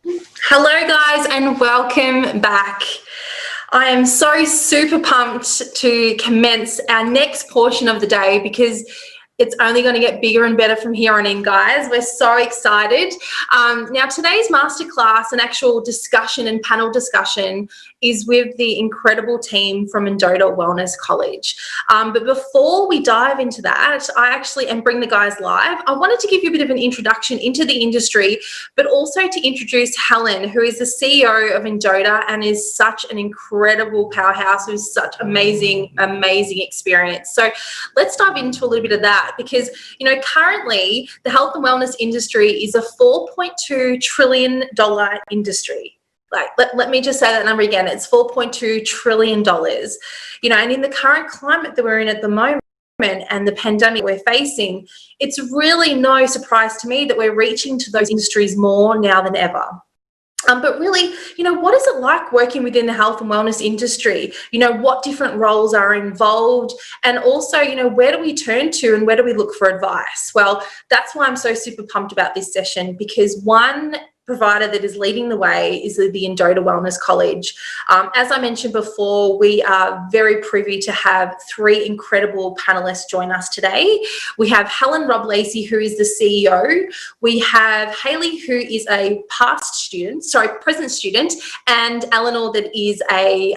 Hello guys and welcome back. I am so super pumped to commence our next portion of the day because it's only going to get bigger and better from here on in, guys. We're so excited. Now, today's masterclass and actual discussion and panel discussion is with the incredible team from Endota Wellness College. But before we dive into that, and bring the guys live, I wanted to give you a bit of an introduction into the industry, but also to introduce Helen, who is the CEO of Endota and is such an incredible powerhouse with such amazing experience. So let's dive into a little bit of that. Because, currently the health and wellness industry is a $4.2 trillion industry. Let me just say that number again. It's $4.2 trillion. And in the current climate that we're in at the moment and the pandemic we're facing, it's really no surprise to me that we're reaching to those industries more now than ever. But really, what is it like working within the health and wellness industry? What different roles are involved? And also, where do we turn to and where do we look for advice? Well, that's why I'm so super pumped about this session, because one provider that is leading the way is the Endota Wellness College. As I mentioned before, we are very privy to have three incredible panelists join us today. We have Helen Robb-Lacey, who is the CEO. We have Hayley, who is a present student, and Eleanor, that is a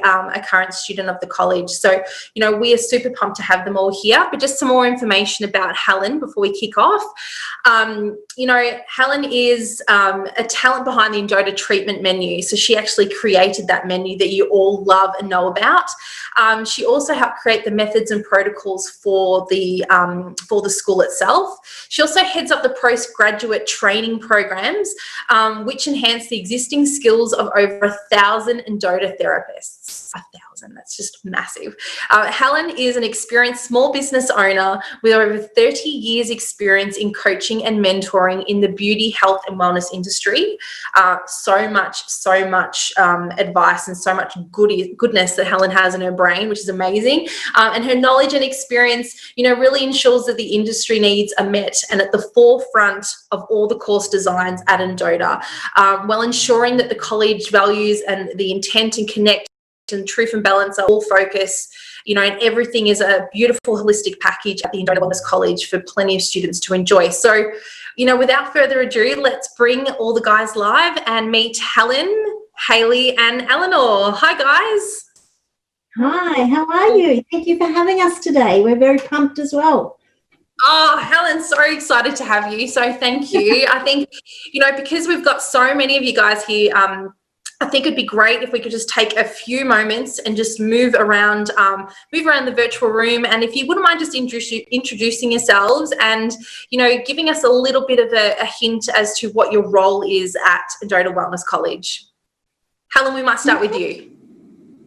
current student of the college. So, we are super pumped to have them all here. But just some more information about Helen before we kick off. Helen is a talent behind the Endota treatment menu. So she actually created that menu that you all love and know about. She also helped create the methods and protocols for the school itself. She also heads up the postgraduate training programs, which enhance the existing skills of over 1,000 Endota therapists. 1,000, that's just massive. Helen is an experienced small business owner with over 30 years experience in coaching and mentoring in the beauty, health and wellness industry. So much advice and so much goodness that Helen has in her brain, which is amazing. And her knowledge and experience, really ensures that the industry needs are met and at the forefront of all the course designs at Endota, while ensuring that the college values and the intent and connect and truth and balance are all focus, and everything is a beautiful holistic package at the Endota Wellness College for plenty of students to enjoy. So, without further ado, let's bring all the guys live and meet Helen, Hayley and Eleanor. Hi guys. Hi, how are you? Thank you for having us today. We're very pumped as well. Oh, Helen, so excited to have you. So thank you. I think, because we've got so many of you guys here, I think it'd be great if we could just take a few moments and just move around the virtual room. And if you wouldn't mind just introducing yourselves and, giving us a little bit of a hint as to what your role is at Endota Wellness College. Helen, we might start with you.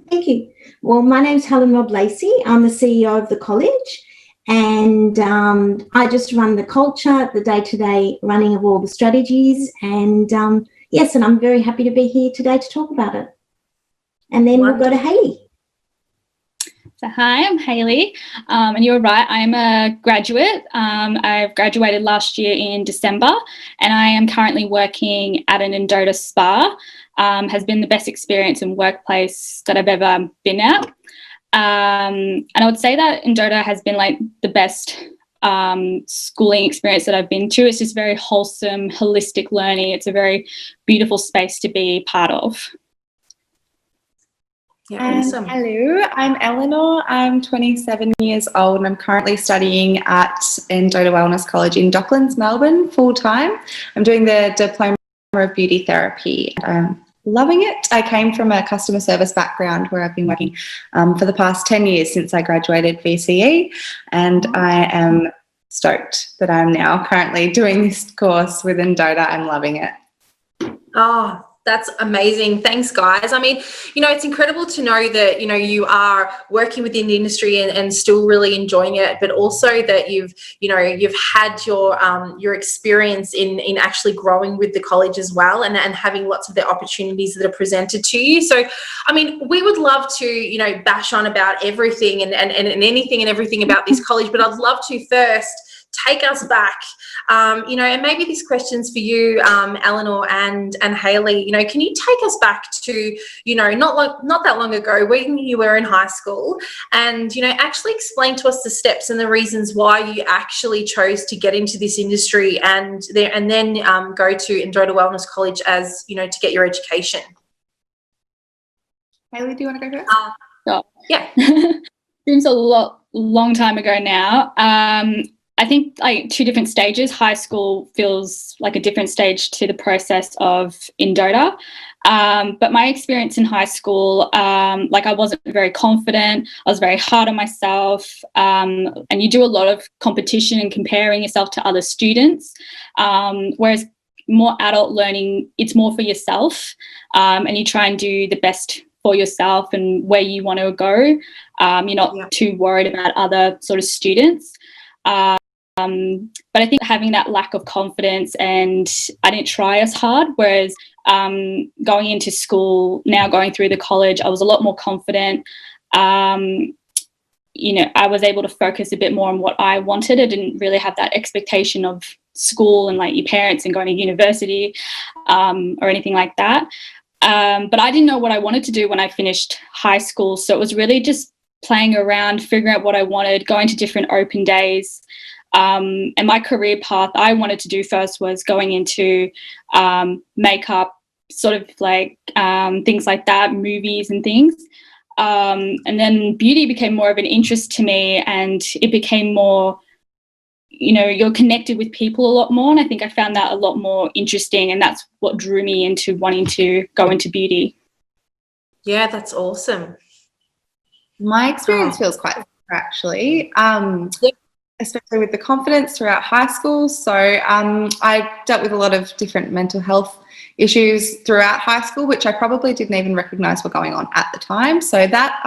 Thank you. Well, my name's Helen Robb-Lacey. I'm the CEO of the college, and I just run the culture, the day-to-day running of all the strategies, and yes, and I'm very happy to be here today to talk about it. And then we'll go to Hayley. So hi, I'm Hayley, and you're right, I'm a graduate. I've graduated last year in December, and I am currently working at an Endota spa. Has been the best experience and workplace that I've ever been at. And I would say that Endota has been like the best schooling experience that I've been to. It's just very wholesome, holistic learning. It's a very beautiful space to be part of. Yeah, awesome. Hello, I'm Eleanor. I'm 27 years old and I'm currently studying at Endota Wellness College in Docklands, Melbourne, full-time. I'm doing the Diploma of Beauty Therapy. Loving it. I came from a customer service background where I've been working for the past 10 years since I graduated VCE, and I am stoked that I'm now currently doing this course with Endota. I'm loving it. Oh, that's amazing. Thanks, guys. I mean, it's incredible to know that, you are working within the industry and still really enjoying it, but also that you've had your experience in actually growing with the college as well and having lots of the opportunities that are presented to you. So, I mean, we would love to, bash on about everything and anything and everything about this college, but I'd love to first take us back And maybe this question's for you, Eleanor and Hayley. Can you take us back to, not that long ago when you were in high school, and actually explain to us the steps and the reasons why you actually chose to get into this industry and then go to Endota Wellness College as to get your education. Hayley, do you want to go first? Sure. Yeah. Seems a long time ago now. I think like two different stages. High school feels like a different stage to the process of Endota. But my experience in high school, I wasn't very confident. I was very hard on myself. And you do a lot of competition and comparing yourself to other students. Whereas more adult learning, it's more for yourself. And you try and do the best for yourself and where you want to go. You're not too worried about other sort of students. But I think having that lack of confidence, and I didn't try as hard, whereas going into school, now going through the college, I was a lot more confident. I was able to focus a bit more on what I wanted. I didn't really have that expectation of school and like your parents and going to university or anything like that. But I didn't know what I wanted to do when I finished high school. So it was really just playing around, figuring out what I wanted, going to different open days. And my career path I wanted to do first was going into makeup, sort of like things like that, movies and things. And then beauty became more of an interest to me, and it became more, you're connected with people a lot more. And I think I found that a lot more interesting, and that's what drew me into wanting to go into beauty. Yeah, that's awesome. My experience feels quite similar, actually. Especially with the confidence throughout high school. So I dealt with a lot of different mental health issues throughout high school, which I probably didn't even recognise were going on at the time. So that,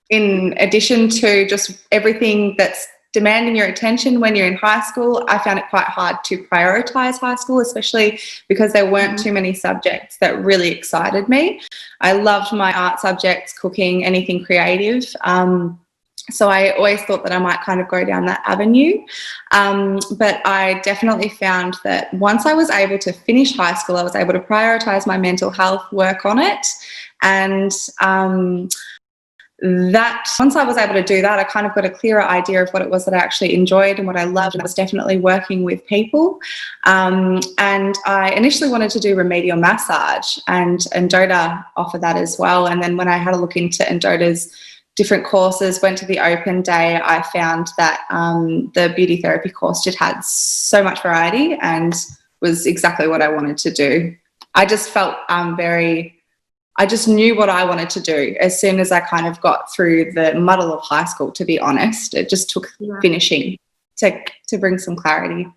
in addition to just everything that's demanding your attention when you're in high school, I found it quite hard to prioritise high school, especially because there weren't too many subjects that really excited me. I loved my art subjects, cooking, anything creative. So I always thought that I might kind of go down that avenue. But I definitely found that once I was able to finish high school, I was able to prioritise my mental health, work on it. And that once I was able to do that, I kind of got a clearer idea of what it was that I actually enjoyed and what I loved. And I was definitely working with people. And I initially wanted to do remedial massage, and Endota offered that as well. And then when I had a look into Endota's different courses, went to the open day, I found that the beauty therapy course just had so much variety and was exactly what I wanted to do. I just felt I just knew what I wanted to do as soon as I kind of got through the muddle of high school, to be honest. It just took finishing to bring some clarity.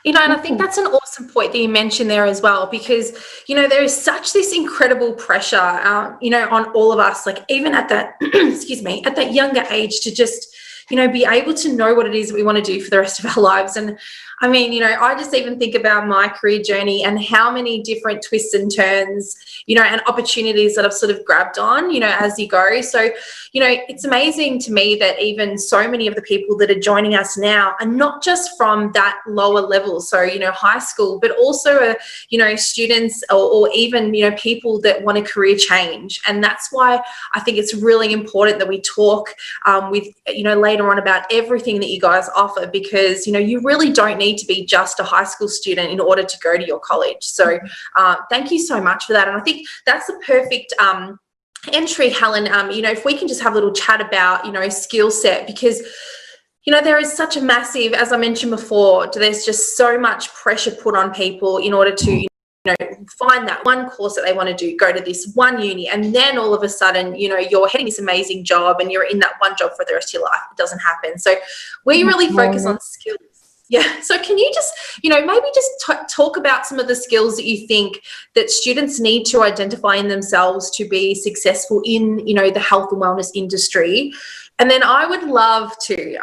And I think that's an awesome point that you mentioned there as well, because, there is such this incredible pressure, on all of us, like even at that, at that younger age, to just, be able to know what it is that we want to do for the rest of our lives. And I mean, I just even think about my career journey and how many different twists and turns, and opportunities that I've sort of grabbed on, as you go. So, it's amazing to me that even so many of the people that are joining us now are not just from that lower level, so, high school, but also, students or even, people that want a career change. And that's why I think it's really important that we talk with, later on about everything that you guys offer, because, you really don't need to be just a high school student in order to go to your college. So thank you so much for that. And I think that's the perfect entry, Helen. If we can just have a little chat about, skill set, because there is such a massive, as I mentioned before, there's just so much pressure put on people in order to, find that one course that they want to do, go to this one uni, and then all of a sudden, you're heading this amazing job and you're in that one job for the rest of your life. It doesn't happen. So we really focus on skills. Yeah. So can you just, maybe just talk about some of the skills that you think that students need to identify in themselves to be successful in, the health and wellness industry? And then I would love to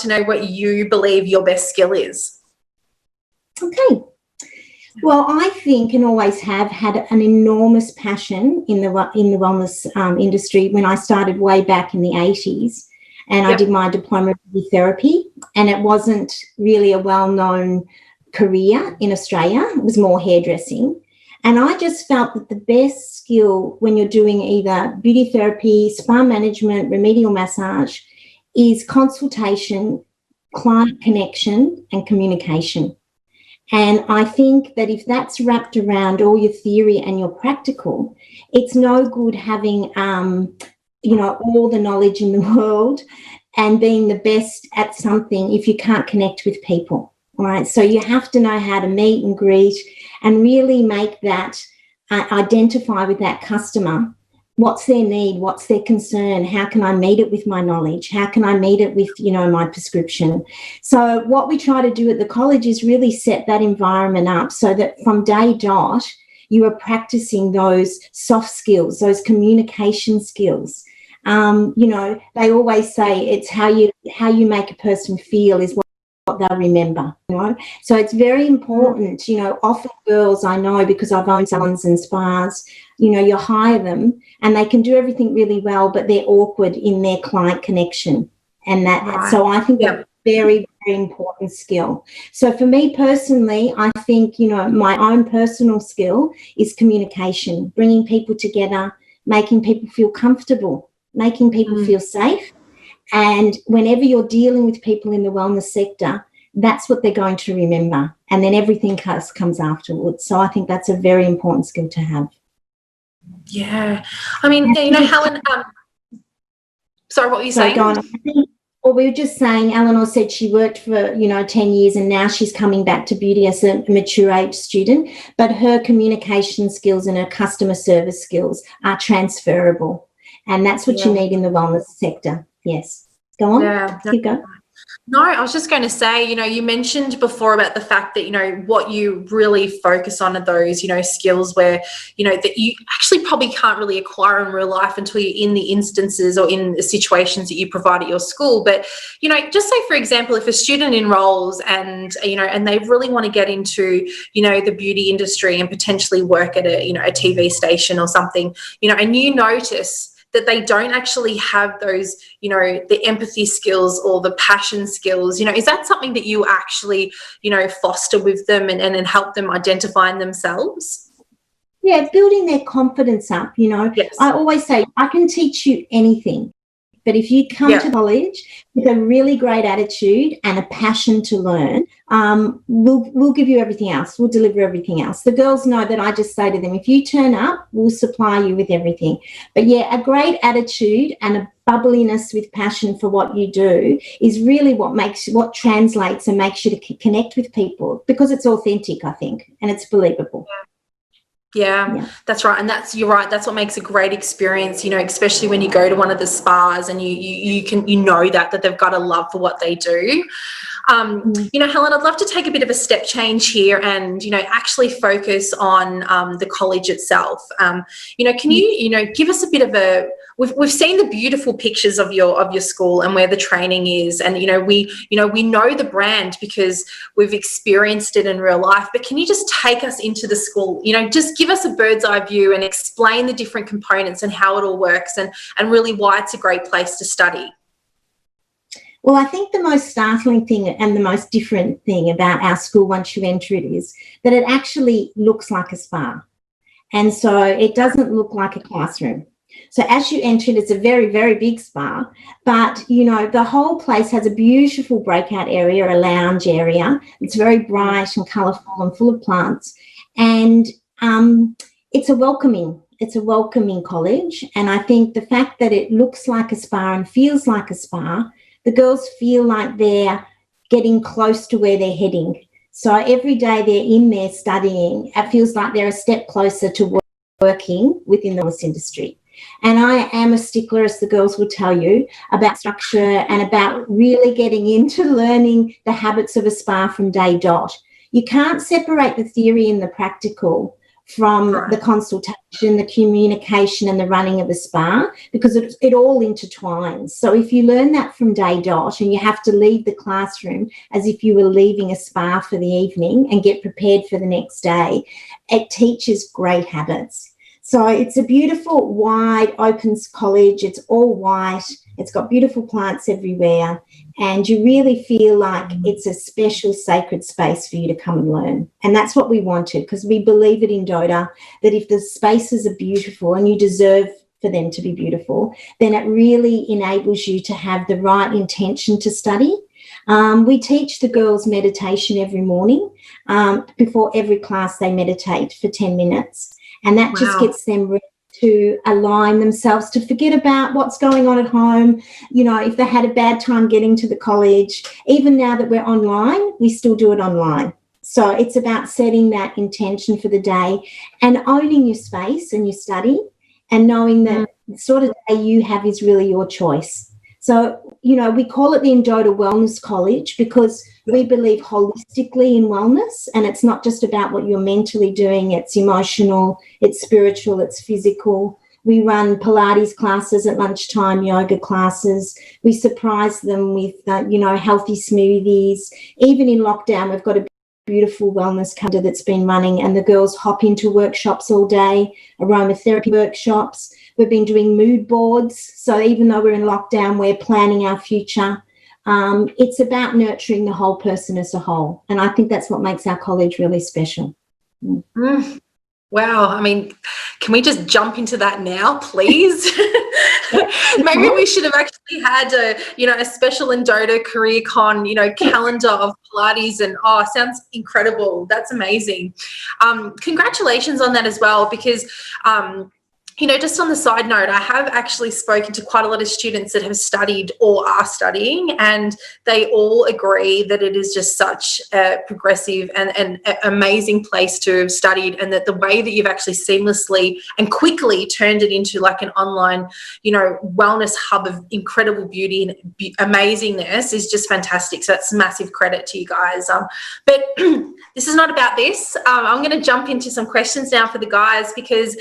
know what you believe your best skill is. Okay. Well, I think, and always have had, an enormous passion in the wellness industry when I started way back in the 80s. And I did my diploma of beauty therapy, and it wasn't really a well-known career in Australia. It was more hairdressing. And I just felt that the best skill when you're doing either beauty therapy, spa management, remedial massage is consultation, client connection, and communication. And I think that if that's wrapped around all your theory and your practical, it's no good having, all the knowledge in the world and being the best at something if you can't connect with people. All right. So you have to know how to meet and greet and really make that, identify with that customer. What's their need? What's their concern? How can I meet it with my knowledge? How can I meet it with, my prescription? So what we try to do at the college is really set that environment up so that from day dot, you are practicing those soft skills, those communication skills. They always say it's how you make a person feel is what they'll remember, So it's very important, often girls I know, because I've owned salons and spas, you hire them and they can do everything really well, but they're awkward in their client connection. And that, right. So I think that's a very, very important skill. So for me personally, I think, my own personal skill is communication, bringing people together, making people feel comfortable, making people feel safe. And whenever you're dealing with people in the wellness sector, that's what they're going to remember. And then everything comes afterwards. So I think that's a very important skill to have. Yeah. I mean, Helen, sorry, what were you saying? Go on. Well, we were just saying, Eleanor said she worked for, 10 years and now she's coming back to beauty as a mature age student, but her communication skills and her customer service skills are transferable. And that's what you need in the wellness sector. Yes. Go on. Yeah. Keep going. No, I was just going to say, you mentioned before about the fact that, what you really focus on are those, skills where, that you actually probably can't really acquire in real life until you're in the instances or in the situations that you provide at your school. But, just say, for example, if a student enrolls and, and they really want to get into, the beauty industry and potentially work at a TV station or something, and you notice that they don't actually have those, the empathy skills or the passion skills, is that something that you actually, foster with them and help them identify in themselves? Yeah, building their confidence up, Yes. I always say, I can teach you anything, but if you come to college with a really great attitude and a passion to learn, we'll give you everything else. We'll deliver everything else. The girls know that I just say to them, if you turn up, we'll supply you with everything. But a great attitude and a bubbliness with passion for what you do is really what translates and makes you to connect with people, because it's authentic, I think, and it's believable. Yeah, that's right. And you're right. That's what makes a great experience, especially when you go to one of the spas and you know that they've got a love for what they do. Helen, I'd love to take a bit of a step change here and, actually focus on the college itself. Can you, give us a bit of we've seen the beautiful pictures of your school and where the training is. And, we know the brand because we've experienced it in real life, but can you just take us into the school, just give us a bird's eye view and explain the different components and how it all works and really why it's a great place to study? Well, I think the most startling thing and the most different thing about our school once you enter it is that it actually looks like a spa. And so it doesn't look like a classroom. So as you enter it, it's a very, very big spa, but, the whole place has a beautiful breakout area, a lounge area. It's very bright and colourful and full of plants. And it's a welcoming college. And I think the fact that it looks like a spa and feels like a spa, the girls feel like they're getting close to where they're heading. So every day they're in there studying, it feels like they're a step closer to working within the wellness industry. And I am a stickler, as the girls will tell you, about structure and about really getting into learning the habits of a spa from day dot. You can't separate the theory and the practical from the consultation, the communication and the running of the spa, because it all intertwines. So if you learn that from day dot and you have to leave the classroom as if you were leaving a spa for the evening and get prepared for the next day, it teaches great habits. So it's a beautiful, wide, open college. It's all white. It's got beautiful plants everywhere, and you really feel like it's a special sacred space for you to come and learn. And that's what we wanted, because we believe at Endota that if the spaces are beautiful and you deserve for them to be beautiful, then it really enables you to have the right intention to study. We teach the girls meditation every morning. Before every class, they meditate for 10 minutes, and that just gets them ready to align themselves, to forget about what's going on at home. You know, if they had a bad time getting to the college, even now that we're online, we still do it online. So it's about setting that intention for the day and owning your space and your study, and knowing that the sort of day you have is really your choice. So, you know, we call it the Endota Wellness College because we believe holistically in wellness, and it's not just about what you're mentally doing. It's emotional, it's spiritual, it's physical. We run Pilates classes at lunchtime, yoga classes. We surprise them with, healthy smoothies. Even in lockdown, we've got a beautiful wellness calendar that's been running, and the girls hop into workshops all day, aromatherapy workshops. We've been doing mood boards. So even though we're in lockdown, we're planning our future. It's about nurturing the whole person as a whole. And I think that's what makes our college really special. Wow. I mean, can we just jump into that now, please? Maybe we should have actually had a special Endota Career Con, calendar of Pilates, and sounds incredible. That's amazing. Congratulations on that as well, because just on the side note, I have actually spoken to quite a lot of students that have studied or are studying, and they all agree that it is just such a progressive and amazing place to have studied, and that the way that you've actually seamlessly and quickly turned it into like an online, wellness hub of incredible beauty and amazingness is just fantastic. So that's massive credit to you guys. But this is not about this. I'm going to jump into some questions now for the guys, because,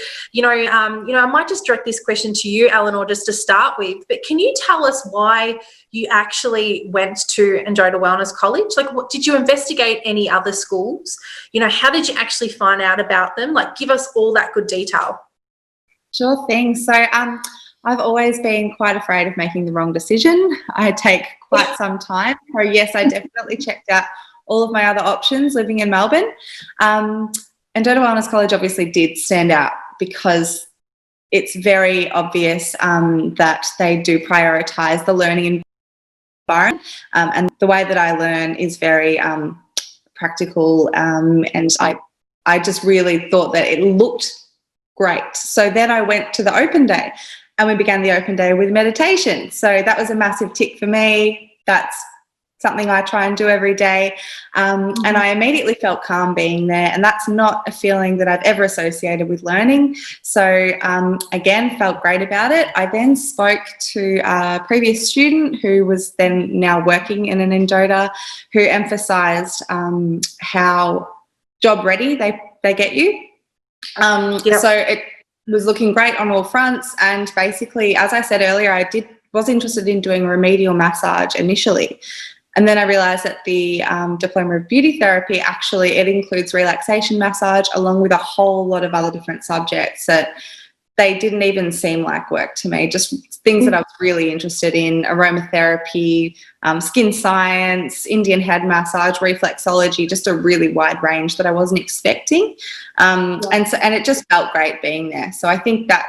I might just direct this question to you, Eleanor, just to start with. But can you tell us why you actually went to Endota Wellness College? Like, what did you investigate any other schools? How did you actually find out about them? Like, give us all that good detail. Sure thing. So I've always been quite afraid of making the wrong decision. I take quite some time. So yes, I definitely checked out all of my other options living in Melbourne. Endota Wellness College obviously did stand out because it's very obvious that they do prioritise the learning environment, and the way that I learn is very practical, and I just really thought that it looked great. So then I went to the open day, and we began the open day with meditation. So that was a massive tick for me. That's something I try and do every day. And I immediately felt calm being there. And that's not a feeling that I've ever associated with learning. So again, felt great about it. I then spoke to a previous student who was then now working in an Endota, who emphasised how job ready they get you. So it was looking great on all fronts. And basically, as I said earlier, I was interested in doing remedial massage initially. And then I realised that the Diploma of Beauty Therapy, actually, it includes relaxation massage along with a whole lot of other different subjects that they didn't even seem like work to me, just things that I was really interested in: aromatherapy, skin science, Indian head massage, reflexology, just a really wide range that I wasn't expecting. And it just felt great being there. So I think that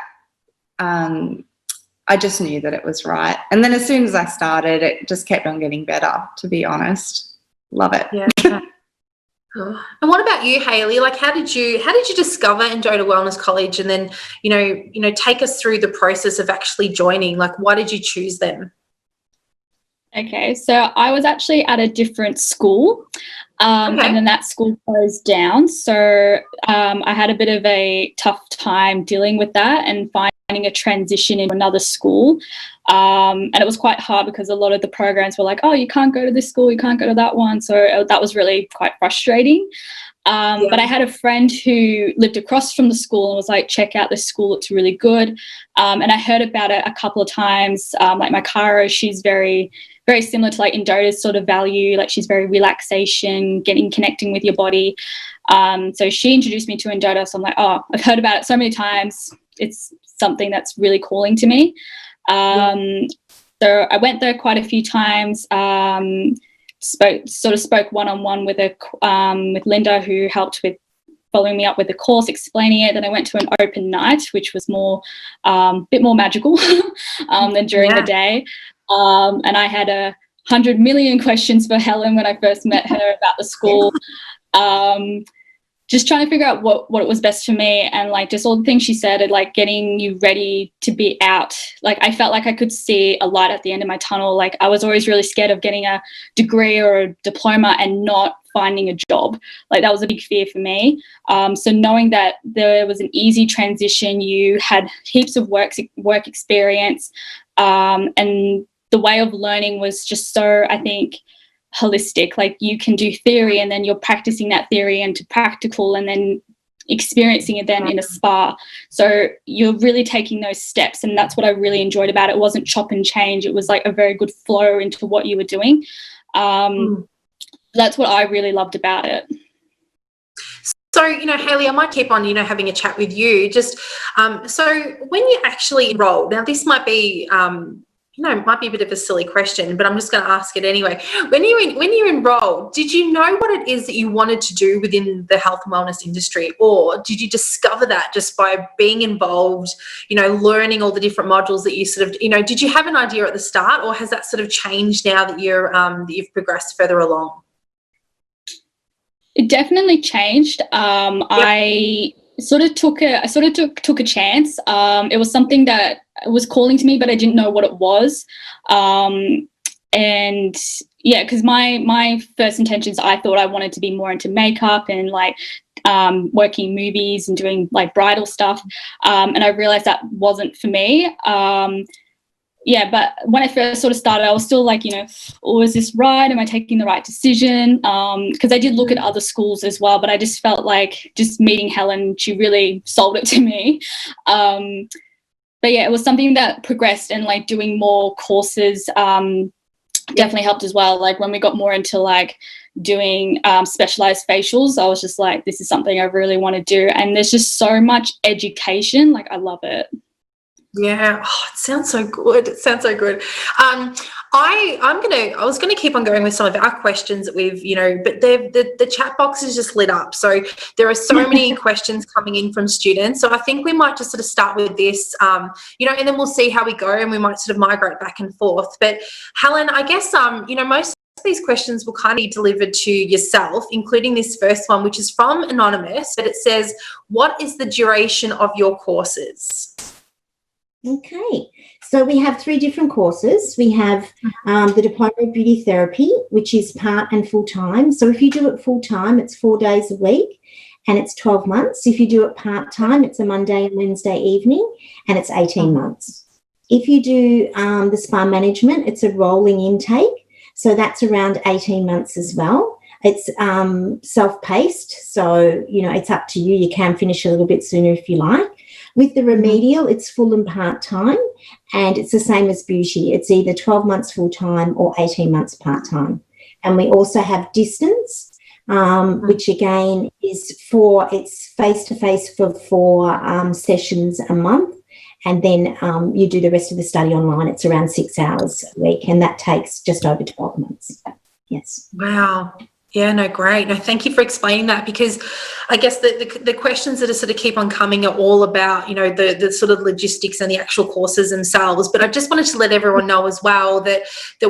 I just knew that it was right. And then as soon as I started, it just kept on getting better, to be honest. Love it. Yeah. And what about you, Hayley? Like, how did you discover Endota Wellness College, and then, take us through the process of actually joining? Like, why did you choose them? Okay, so I was actually at a different school, and then that school closed down. So I had a bit of a tough time dealing with that and finding a transition into another school. And it was quite hard because a lot of the programs were like, oh, you can't go to this school, you can't go to that one. So that was really quite frustrating. But I had a friend who lived across from the school and was like, check out this school, it's really good. And I heard about it a couple of times. Like my Cara, she's very, very similar to like Endota's sort of value. Like she's very relaxation, connecting with your body. So she introduced me to Endota. So I'm like, oh, I've heard about it so many times. It's something that's really calling to me. So I went there quite a few times. Spoke one-on-one with with Linda, who helped with following me up with the course, explaining it. Then I went to an open night, which was bit more magical than during the day. And I had 100 million questions for Helen when I first met her about the school. Just trying to figure out what it was best for me, and like just all the things she said, and like getting you ready to be out. Like I felt like I could see a light at the end of my tunnel. Like I was always really scared of getting a degree or a diploma and not finding a job. Like that was a big fear for me. So knowing that there was an easy transition, you had heaps of work experience, and the way of learning was just so, I think, holistic. Like you can do theory and then you're practicing that theory into practical and then experiencing it then in a spa. So you're really taking those steps, and that's what I really enjoyed about it. It wasn't chop and change. It was like a very good flow into what you were doing. That's what I really loved about it. So, Hayley, I might keep on, having a chat with you. Just so when you actually enrolled, now this might be it might be a bit of a silly question, but I'm just going to ask it anyway. When you enrolled, did you know what it is that you wanted to do within the health and wellness industry, or did you discover that just by being involved, learning all the different modules that you sort of, did you have an idea at the start, or has that sort of changed now that you've progressed further along? It definitely changed. Yep. I sort of took a chance. It was something that was calling to me, but I didn't know what it was. And yeah, because my first intentions, I thought I wanted to be more into makeup and like working movies and doing like bridal stuff. And I realized that wasn't for me. Yeah, but when I first sort of started, I was still like, oh, is this right? Am I taking the right decision? Because I did look at other schools as well, but I just felt like just meeting Helen, she really sold it to me. But yeah, it was something that progressed, and like doing more courses definitely helped as well. Like when we got more into like doing specialized facials, I was just like, this is something I really want to do. And there's just so much education. Like I love it. Yeah, it sounds so good. It sounds so good. I was gonna keep on going with some of our questions that we've, but the chat box is just lit up. So there are so many questions coming in from students. So I think we might just sort of start with this, and then we'll see how we go, and we might sort of migrate back and forth. But Helen, I guess most of these questions will kind of be delivered to yourself, including this first one, which is from Anonymous, but it says, what is the duration of your courses? Okay, so we have 3 different courses. We have the Diploma of Beauty Therapy, which is part and full-time. So if you do it full-time, it's 4 days a week and it's 12 months. If you do it part-time, it's a Monday and Wednesday evening and it's 18 months. If you do the spa management, it's a rolling intake. So that's around 18 months as well. It's self-paced, so, it's up to you. You can finish a little bit sooner if you like. With the remedial, it's full and part-time, and it's the same as beauty. It's either 12 months full-time or 18 months part-time. And we also have distance, which again is it's face-to-face for 4 sessions a month. And then you do the rest of the study online. It's around 6 hours a week, and that takes just over 12 months. Yes. Wow. Yeah, no, great. No, thank you for explaining that, because I guess the questions that are sort of keep on coming are all about, the sort of logistics and the actual courses themselves. But I just wanted to let everyone know as well that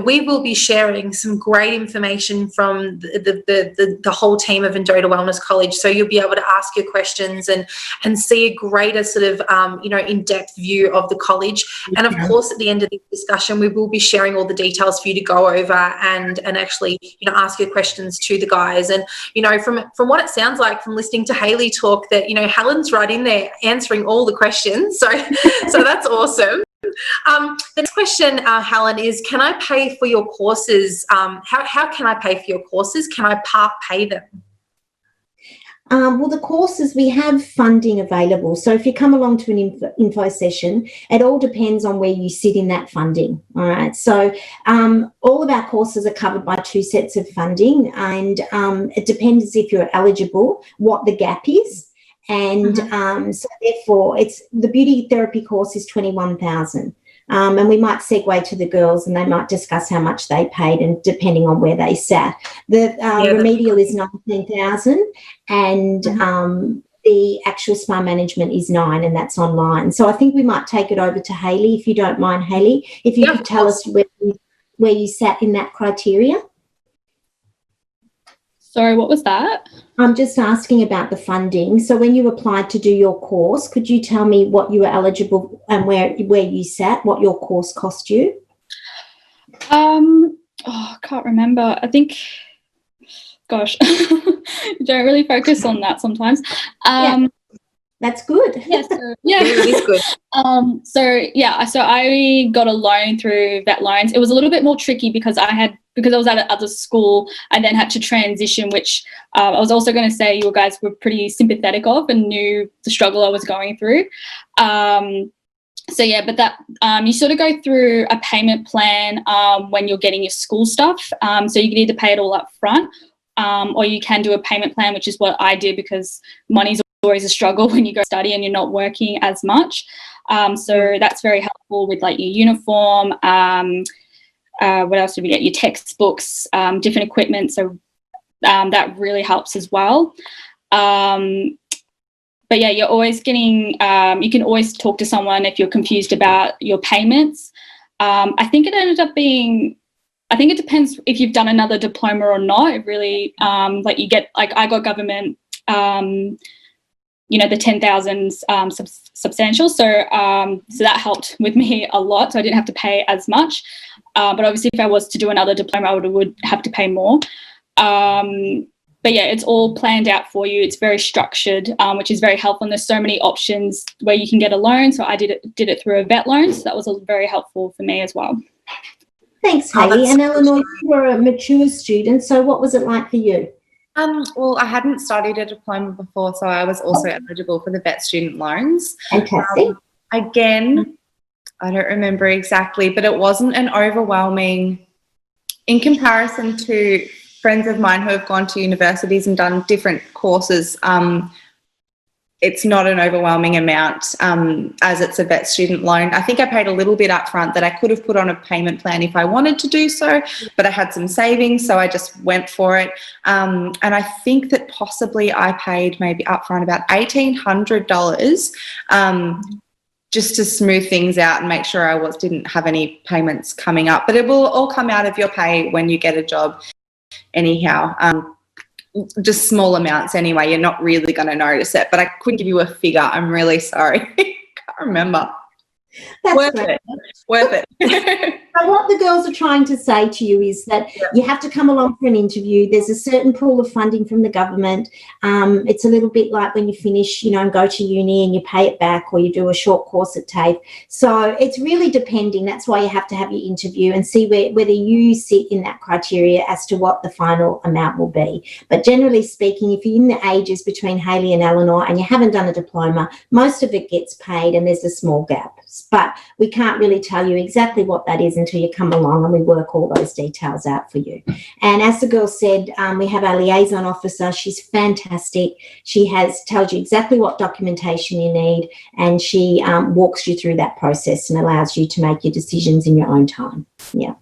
we will be sharing some great information from the whole team of Endota Wellness College. So you'll be able to ask your questions and see a greater sort of, in-depth view of the college. And of course, at the end of this discussion, we will be sharing all the details for you to go over and actually, ask your questions to the guys. And from what it sounds like from listening to Hayley talk, that Helen's right in there answering all the questions, so that's awesome. The next question, Helen, is can I pay for your courses? How can I pay for your courses? Can I part pay them? Well, the courses, we have funding available. So if you come along to an info session, it all depends on where you sit in that funding. All right. So all of our courses are covered by 2 sets of funding, and it depends if you're eligible, what the gap is. And so therefore, it's the beauty therapy course is $21,000. And we might segue to the girls and they might discuss how much they paid and depending on where they sat. The remedial is 19,000 and the actual SPA management is 9 and that's online. So I think we might take it over to Hayley, if you don't mind, Hayley, if you could tell us where you sat in that criteria. Sorry, what was that? I'm just asking about the funding. So when you applied to do your course, could you tell me what you were eligible and where you sat, what your course cost you? I can't remember. I think, gosh, you don't really focus on that sometimes. That's good. Yes, yeah, it is good. So I got a loan through vet loans. It was a little bit more tricky because I was at another school. I then had to transition, which I was also going to say you guys were pretty sympathetic of and knew the struggle I was going through. You sort of go through a payment plan when you're getting your school stuff. So you can either pay it all up front, or you can do a payment plan, which is what I did because money's always a struggle when you go study and you're not working as much. So that's very helpful with like your uniform. What else did we get? Your textbooks, different equipment. So that really helps as well. But yeah, you're always getting, you can always talk to someone if you're confused about your payments. I think it depends if you've done another diploma or not. It really, I got government, the 10,000 substantial. So that helped with me a lot. So I didn't have to pay as much. But obviously if I was to do another diploma, I would have to pay more. But yeah, it's all planned out for you. It's very structured, which is very helpful. And there's so many options where you can get a loan. So I did it through a vet loan. So that was very helpful for me as well. Thanks, Hayley. And Eleanor, you were a mature student. So what was it like for you? Well, I hadn't studied a diploma before, so I was also eligible for the vet student loans. Fantastic. Again, I don't remember exactly, but it wasn't an overwhelming, in comparison to friends of mine who have gone to universities and done different courses. It's not an overwhelming amount as it's a vet student loan. I think I paid a little bit up front that I could have put on a payment plan if I wanted to do so, but I had some savings, so I just went for it. And I think that possibly I paid maybe upfront about $1,800 just to smooth things out and make sure I didn't have any payments coming up. But it will all come out of your pay when you get a job anyhow. Just small amounts anyway. You're not really going to notice it, but I could give you a figure. I'm really sorry. Can't remember. Worth it. So what the girls are trying to say to you is that you have to come along for an interview. There's a certain pool of funding from the government. It's a little bit like when you finish, and go to uni and you pay it back, or you do a short course at TAFE. So it's really depending. That's why you have to have your interview and see whether you sit in that criteria as to what the final amount will be. But generally speaking, if you're in the ages between Hayley and Eleanor and you haven't done a diploma, most of it gets paid and there's a small gap. But we can't really tell you exactly what that is until you come along and we work all those details out for you. And as the girl said, we have our liaison officer. She's fantastic. She tells you exactly what documentation you need, and she walks you through that process and allows you to make your decisions in your own time. Yeah.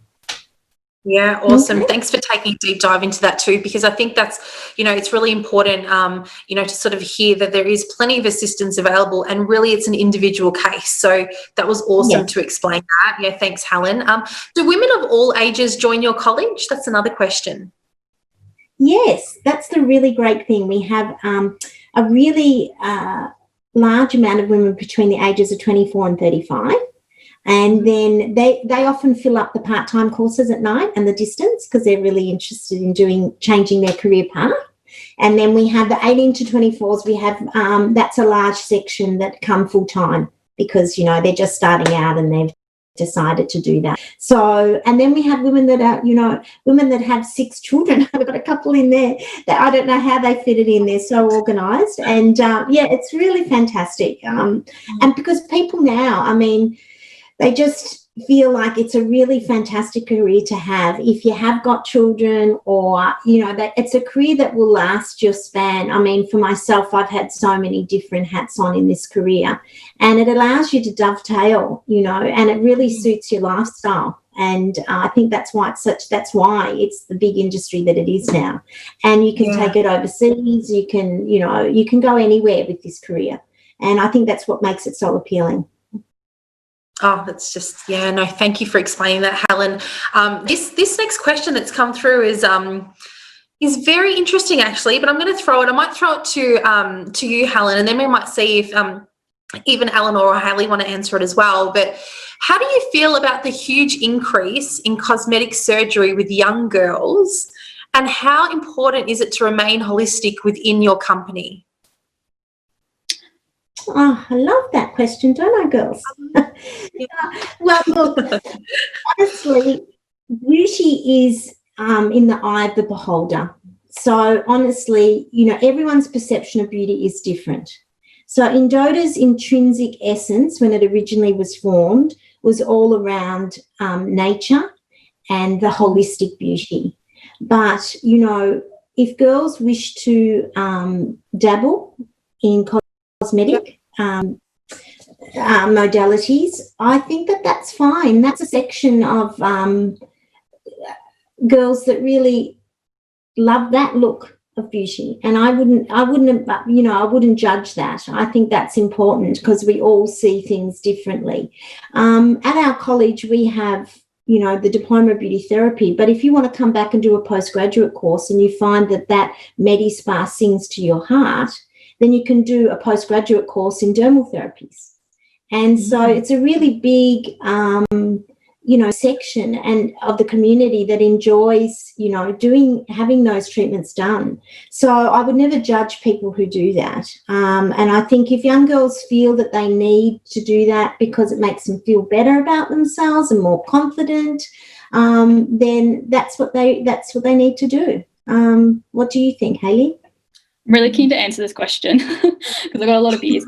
Yeah, awesome. Okay. Thanks for taking a deep dive into that too, because I think that's, it's really important, to sort of hear that there is plenty of assistance available, and really it's an individual case. So that was awesome to explain that. Yeah, thanks, Helen. Do women of all ages join your college? That's another question. Yes, that's the really great thing. We have a really large amount of women between the ages of 24 and 35. And then they often fill up the part-time courses at night and the distance because they're really interested in changing their career path. And then we have the 18 to 24s. We have that's a large section that come full-time because, they're just starting out and they've decided to do that. So, and then we have women that are, women that have 6 children. I've got a couple in there that I don't know how they fit it in. They're so organised. And, it's really fantastic. And because people now, they just, feel like it's a really fantastic career to have if you have got children, or, you know, that it's a career that will last your span. I mean, for myself, I've had so many different hats on in this career, and it allows you to dovetail, you know, and it really suits your lifestyle. And I think that's why it's the big industry that it is now. And you can take it overseas, you can, you know, you can go anywhere with this career. And I think that's what makes it so appealing. Oh, that's just, no, thank you for explaining that, Helen. This next question that's come through is very interesting, actually, but I might throw it to you, Helen, and then we might see if even Eleanor or Haley want to answer it as well. But how do you feel about the huge increase in cosmetic surgery with young girls, and how important is it to remain holistic within your company? Oh, I love that question, don't I, girls? Well, look, honestly, beauty is in the eye of the beholder. So honestly, you know, everyone's perception of beauty is different. So endota's intrinsic essence, when it originally was formed, was all around nature and the holistic beauty. But, you know, if girls wish to dabble in cosmetic modalities, I think that's fine. That's a section of girls that really love that look of beauty, and I wouldn't judge that. I think that's important because we all see things differently. At our college, we have, you know, the Diploma of Beauty Therapy, but if you want to come back and do a postgraduate course and you find that Medi-Spa sings to your heart, then you can do a postgraduate course in dermal therapies. And so it's a really big, you know, section and of the community that enjoys, you know, having those treatments done. So I would never judge people who do that. And I think if young girls feel that they need to do that because it makes them feel better about themselves and more confident, then that's what they need to do. What do you think, Hayley? I'm really keen to answer this question because I've got a lot of views.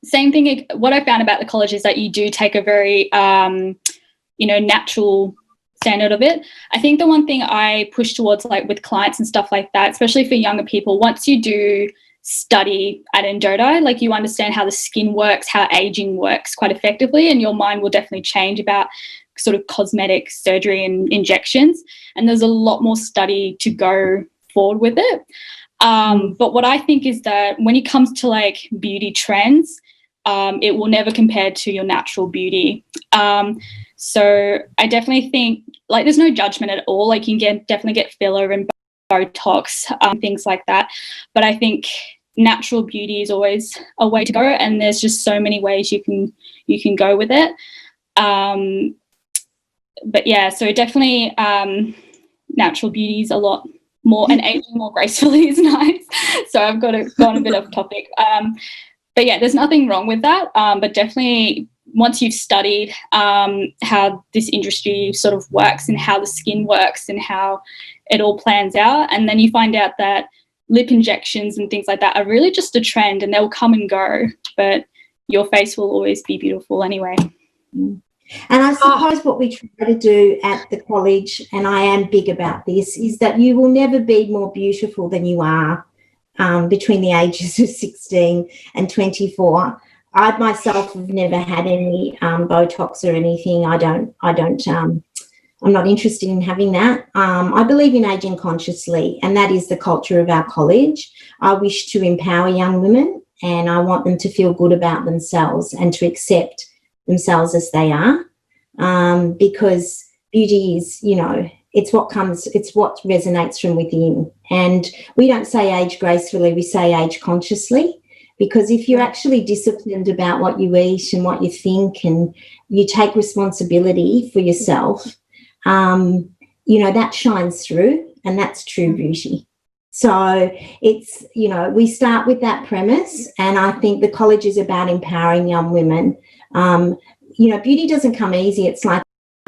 Same thing, what I found about the college is that you do take a very, you know, natural standard of it. I think the one thing I push towards, like with clients and stuff like that, especially for younger people, once you do study at endota, like you understand how the skin works, how aging works quite effectively, and your mind will definitely change about sort of cosmetic surgery and injections. And there's a lot more study to go forward with it. But what I think is that when it comes to like beauty trends, it will never compare to your natural beauty. So I definitely think like there's no judgment at all. Like you can definitely get filler and Botox, things like that. But I think natural beauty is always a way to go, and there's just so many ways you can go with it. But yeah, so definitely natural beauty is a lot more, and aging more gracefully is nice. So I've gone a bit off topic. But yeah, there's nothing wrong with that. But definitely once you've studied how this industry sort of works and how the skin works and how it all plans out, and then you find out that lip injections and things like that are really just a trend and they'll come and go, but your face will always be beautiful anyway. And I suppose what we try to do at the college, and I am big about this, is that you will never be more beautiful than you are between the ages of 16 and 24. I myself have never had any Botox or anything. I'm not interested in having that. I believe in aging consciously, and that is the culture of our college. I wish to empower young women, and I want them to feel good about themselves and to accept themselves as they are, because beauty is, you know, it's what resonates from within. And we don't say age gracefully, we say age consciously, because if you're actually disciplined about what you eat and what you think, and you take responsibility for yourself, you know, that shines through, and that's true beauty. So it's, you know, we start with that premise, and I think the college is about empowering young women. You know, beauty doesn't come easy. It's like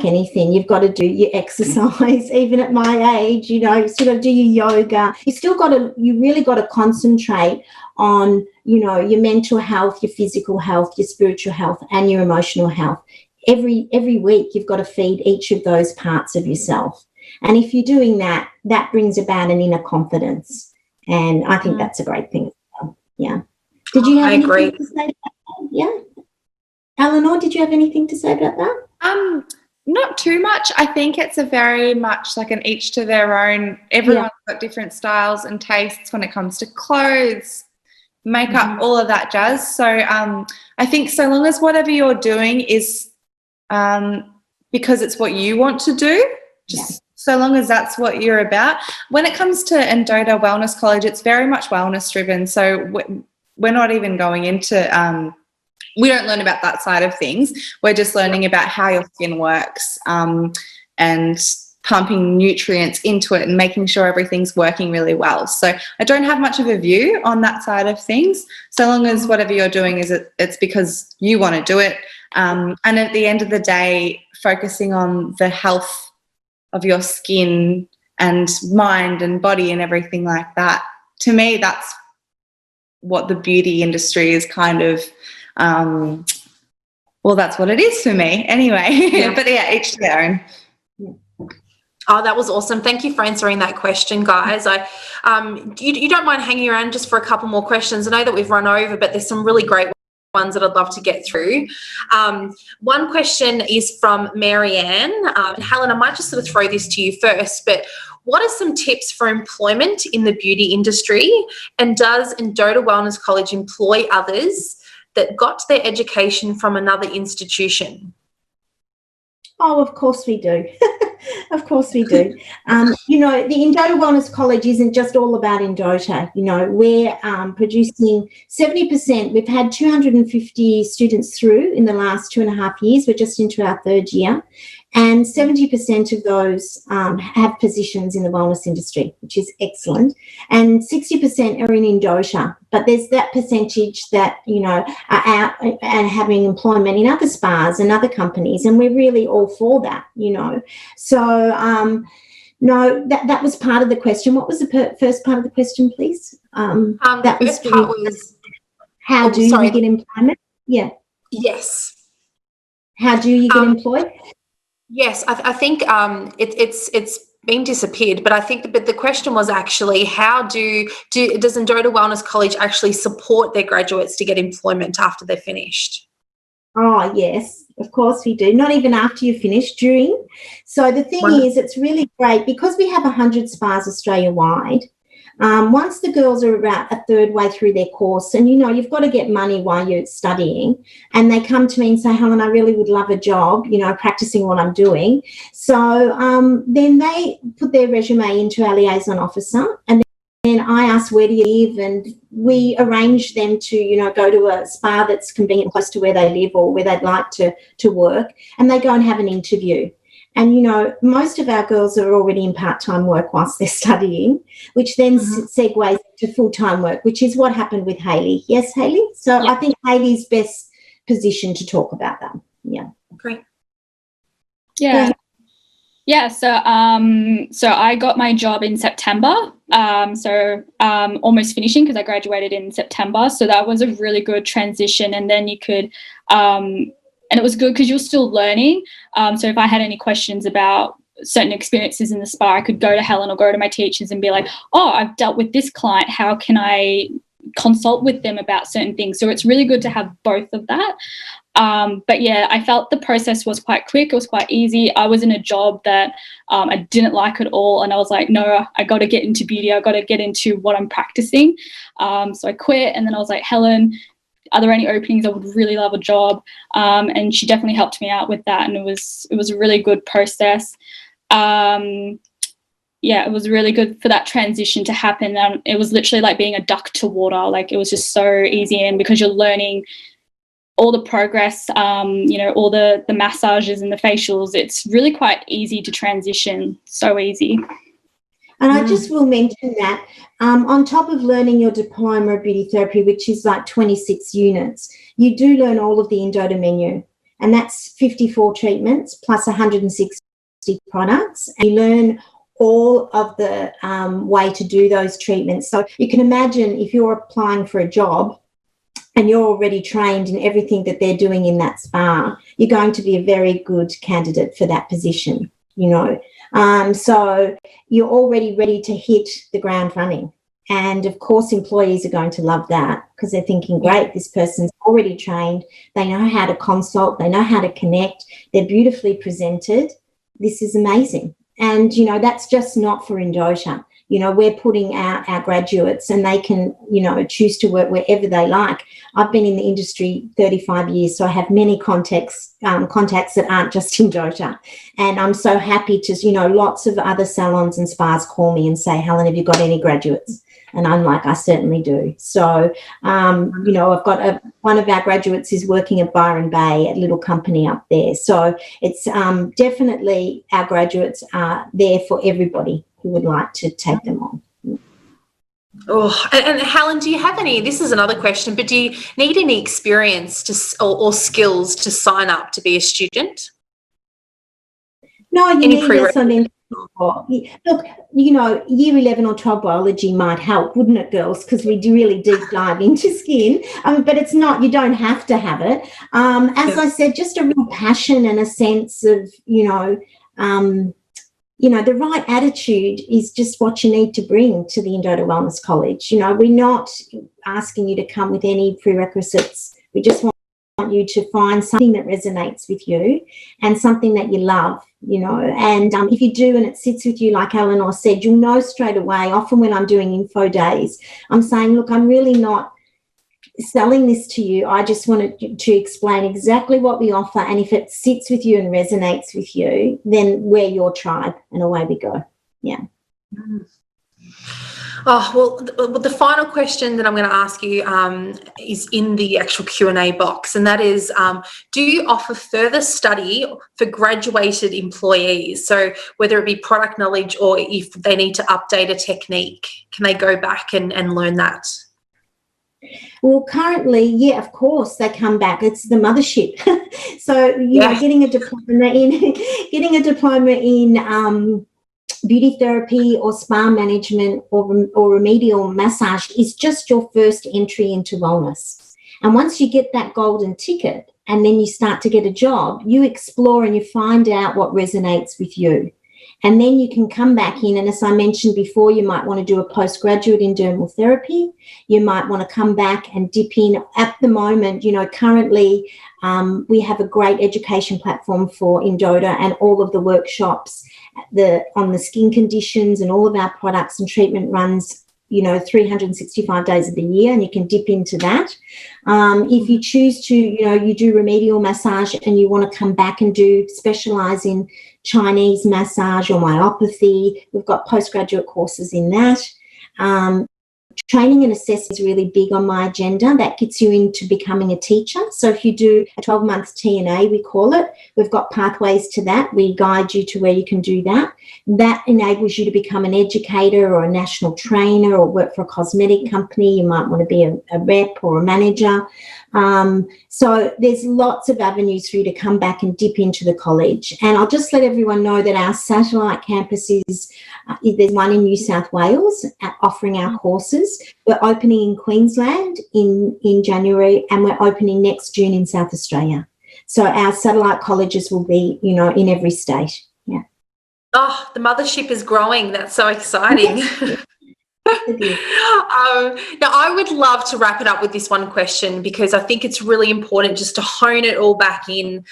anything. You've got to do your exercise, even at my age, you know, sort of do your yoga. You really got to concentrate on, you know, your mental health, your physical health, your spiritual health, and your emotional health. every week you've got to feed each of those parts of yourself. And if you're doing that, that brings about an inner confidence. And I think that's a great thing. Yeah. Did you have anything to say about that? Yeah. Eleanor, did you have anything to say about that? Not too much. I think it's a very much like an each to their own. Everyone's got different styles and tastes when it comes to clothes, makeup, all of that jazz. So I think so long as whatever you're doing is because it's what you want to do, just so long as that's what you're about. When it comes to Endota Wellness College, it's very much wellness driven. So we're not even going into we don't learn about that side of things. We're just learning about how your skin works and pumping nutrients into it and making sure everything's working really well. So I don't have much of a view on that side of things, so long as whatever you're doing is it's because you want to do it. And at the end of the day, focusing on the health of your skin and mind and body and everything like that, to me, that's what the beauty industry is kind of well, that's what it is for me anyway. But yeah, each to their own. Oh, that was awesome. Thank you for answering that question, guys. You don't mind hanging around just for a couple more questions? I know that we've run over, but there's some really great ones that I'd love to get through. One question is from Marianne. Helen, I might just sort of throw this to you first, but what are some tips for employment in the beauty industry? And does Endota Wellness College employ others that got their education from another institution? Oh, of course we do. Of course we do. You know, the Endota Wellness College isn't just all about Endota. You know, we're producing 70%. We've had 250 students through in the last 2.5 years. We're just into our third year. And 70% of those have positions in the wellness industry, which is excellent. And 60% are in Endota. But there's that percentage that, you know, are out and having employment in other spas and other companies. And we're really all for that, you know. So, no, that was part of the question. What was the first part of the question, please? That first part was, how do you get employment? Yeah. Yes. How do you get employed? Yes, I think it's been disappeared, but I think the question was actually how does Endota Wellness College actually support their graduates to get employment after they're finished? Oh, yes, of course we do. Not even after you finish, during. So the thing is, it's really great because we have 100 spas Australia-wide. Once the girls are about a third way through their course, and, you know, you've got to get money while you're studying, and they come to me and say, Helen, I really would love a job, you know, practicing what I'm doing. So then they put their resume into our liaison officer, and then I ask, where do you live? And we arrange them to, you know, go to a spa that's convenient close to where they live or where they'd like to work, and they go and have an interview. And, you know, most of our girls are already in part-time work whilst they're studying, which then segues to full-time work, which is what happened with Hayley. Yes, Hayley? So I think Hayley's best positioned to talk about that. Yeah. Great. Yeah. Yeah, so I got my job in September, almost finishing because I graduated in September. So that was a really good transition. And then you could and it was good because you're still learning. So if I had any questions about certain experiences in the spa, I could go to Helen or go to my teachers and be like, oh, I've dealt with this client. How can I consult with them about certain things? So it's really good to have both of that. But yeah, I felt the process was quite quick. It was quite easy. I was in a job that I didn't like at all. And I was like, no, I got to get into beauty. I got to get into what I'm practicing. So I quit. And then I was like, Helen, are there any openings? I would really love a job. And she definitely helped me out with that. And it was a really good process. It was really good for that transition to happen. It was literally like being a duck to water. Like, it was just so easy. And because you're learning all the progress, all the massages and the facials, it's really quite easy to transition. So easy. And I just will mention that on top of learning your diploma of beauty therapy, which is like 26 units, you do learn all of the Endota menu, and that's 54 treatments plus 160 products. And you learn all of the way to do those treatments. So you can imagine if you're applying for a job and you're already trained in everything that they're doing in that spa, you're going to be a very good candidate for that position, you know. So you're already ready to hit the ground running. And, of course, employees are going to love that because they're thinking, great, this person's already trained. They know how to consult. They know how to connect. They're beautifully presented. This is amazing. And, you know, that's just not for endota. You know, we're putting out our graduates and they can, you know, choose to work wherever they like. I've been in the industry 35 years, so I have many contacts that aren't just endota. And I'm so happy to, you know, lots of other salons and spas call me and say, Helen, have you got any graduates? And I'm like, I certainly do. So, you know, I've got one of our graduates is working at Byron Bay, a little company up there. So it's definitely our graduates are there for everybody who would like to take them on. Oh, and Helen, do you have any, this is another question, but do you need any experience or skills to sign up to be a student? No, you Any need less on them. Look, you know, year 11 or 12 biology might help, wouldn't it, girls? Because we do really deep dive into skin, but it's not, you don't have to have it. As I said, just a real passion and a sense of, you know, the right attitude is just what you need to bring to the Endota Wellness College. You know, we're not asking you to come with any prerequisites. We just want you to find something that resonates with you and something that you love, you know. And if you do and it sits with you, like Eleanor said, you'll know straight away. Often when I'm doing info days, I'm saying, look, I'm really not selling this to you. I just wanted to explain exactly what we offer, and if it sits with you and resonates with you, then we're your tribe, and away we go. Yeah. Oh, well, the final question that I'm going to ask you is in the actual Q&A box, and that is, do you offer further study for graduated employees? So whether it be product knowledge or if they need to update a technique, can they go back and learn that? Well, currently, yeah, of course, they come back. It's the mothership. So, you know, getting a diploma in beauty therapy or spa management or remedial massage is just your first entry into wellness. And once you get that golden ticket and then you start to get a job, you explore and you find out what resonates with you. And then you can come back in, and as I mentioned before, you might want to do a postgraduate in dermal therapy. You might want to come back and dip in. At the moment, you know, currently we have a great education platform for Endota, and all of the workshops on the skin conditions and all of our products and treatment runs, you know, 365 days of the year, and you can dip into that. If you choose to, you know, you do remedial massage and you want to come back and specialise in Chinese massage or myopathy, we've got postgraduate courses in that. Training and assessment is really big on my agenda. That gets you into becoming a teacher. So if you do a 12-month TNA, we call it, we've got pathways to that. We guide you to where you can do that. That enables you to become an educator or a national trainer or work for a cosmetic company. You might want to be a rep or a manager. So there's lots of avenues for you to come back and dip into the college. And I'll just let everyone know that our satellite campus is, there's one in New South Wales offering our courses. We're opening in Queensland in January, and we're opening next June in South Australia. So our satellite colleges will be, you know, in every state. Yeah. Oh, the mothership is growing. That's so exciting. Now, I would love to wrap it up with this one question, because I think it's really important just to hone it all back in,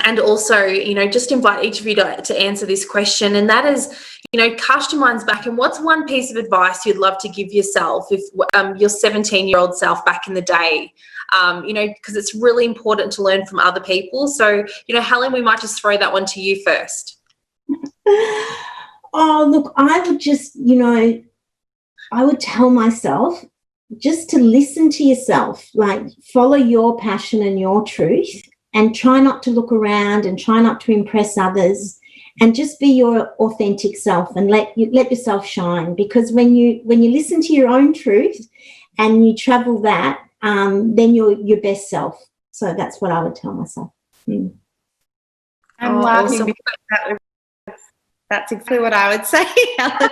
and also, you know, just invite each of you to answer this question, and that is, you know, cast your minds back, and what's one piece of advice you'd love to give yourself, if your 17-year-old self back in the day, you know, because it's really important to learn from other people. So, you know, Helen, we might just throw that one to you first. Oh, look, I would just, you know, I would tell myself just to listen to yourself, like follow your passion and your truth, and try not to look around and try not to impress others, and just be your authentic self and let yourself shine. Because when you listen to your own truth and you travel that, then you're your best self. So that's what I would tell myself. I'm laughing awesome. because that was That's exactly what I would say, Helen.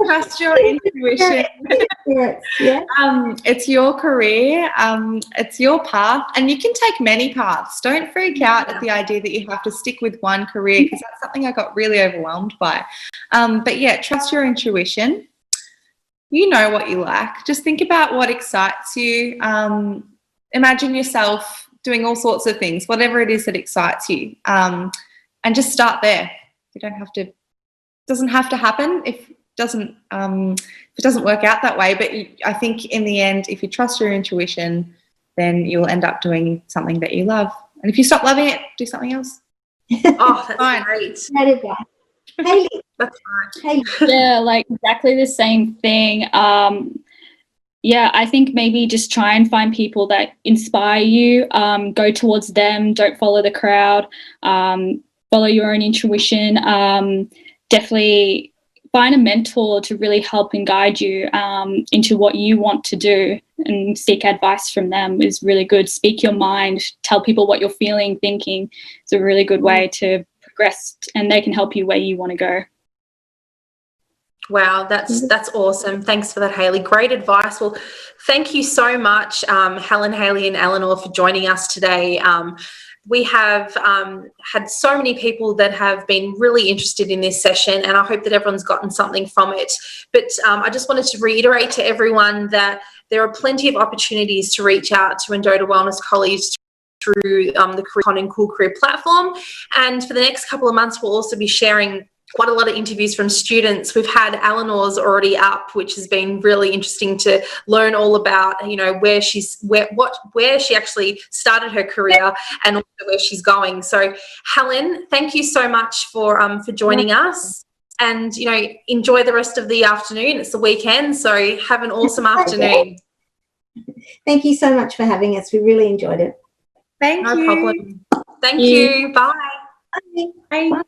Trust your intuition. Yeah. It's your career, it's your path, and you can take many paths. Don't freak out at the idea that you have to stick with one career, because that's something I got really overwhelmed by. But yeah, trust your intuition. You know what you like. Just think about what excites you. Imagine yourself doing all sorts of things, whatever it is that excites you, and just start there. You don't have to. It doesn't have to happen if it doesn't work out that way. But I think in the end, if you trust your intuition, then you'll end up doing something that you love. And if you stop loving it, do something else. Oh, that's Fine. great. That is right. Hayley, That's right. Hayley. Yeah, like exactly the same thing. Yeah, I think maybe just try and find people that inspire you. Go towards them. Don't follow the crowd. Follow your own intuition. Definitely find a mentor to really help and guide you into what you want to do, and seek advice from them is really good. Speak your mind. Tell people what you're feeling, thinking. It's a really good way to progress, and they can help you where you want to go. Wow, that's awesome. Thanks for that, Hayley. Great advice. Well, thank you so much, Helen, Hayley, and Eleanor, for joining us today. We have had so many people that have been really interested in this session, and I hope that everyone's gotten something from it. But I just wanted to reiterate to everyone that there are plenty of opportunities to reach out to Endota Wellness College through the Career and Cool Career platform. And for the next couple of months, we'll also be sharing quite a lot of interviews from students. We've had Eleanor's already up, which has been really interesting to learn all about, you know, where she actually started her career and also where she's going. So Helen, thank you so much for joining us, and, you know, enjoy the rest of the afternoon. It's the weekend, so have an awesome afternoon. Thank you so much for having us. We really enjoyed it. Thank you. No problem. Thank you. Bye. Bye. Bye.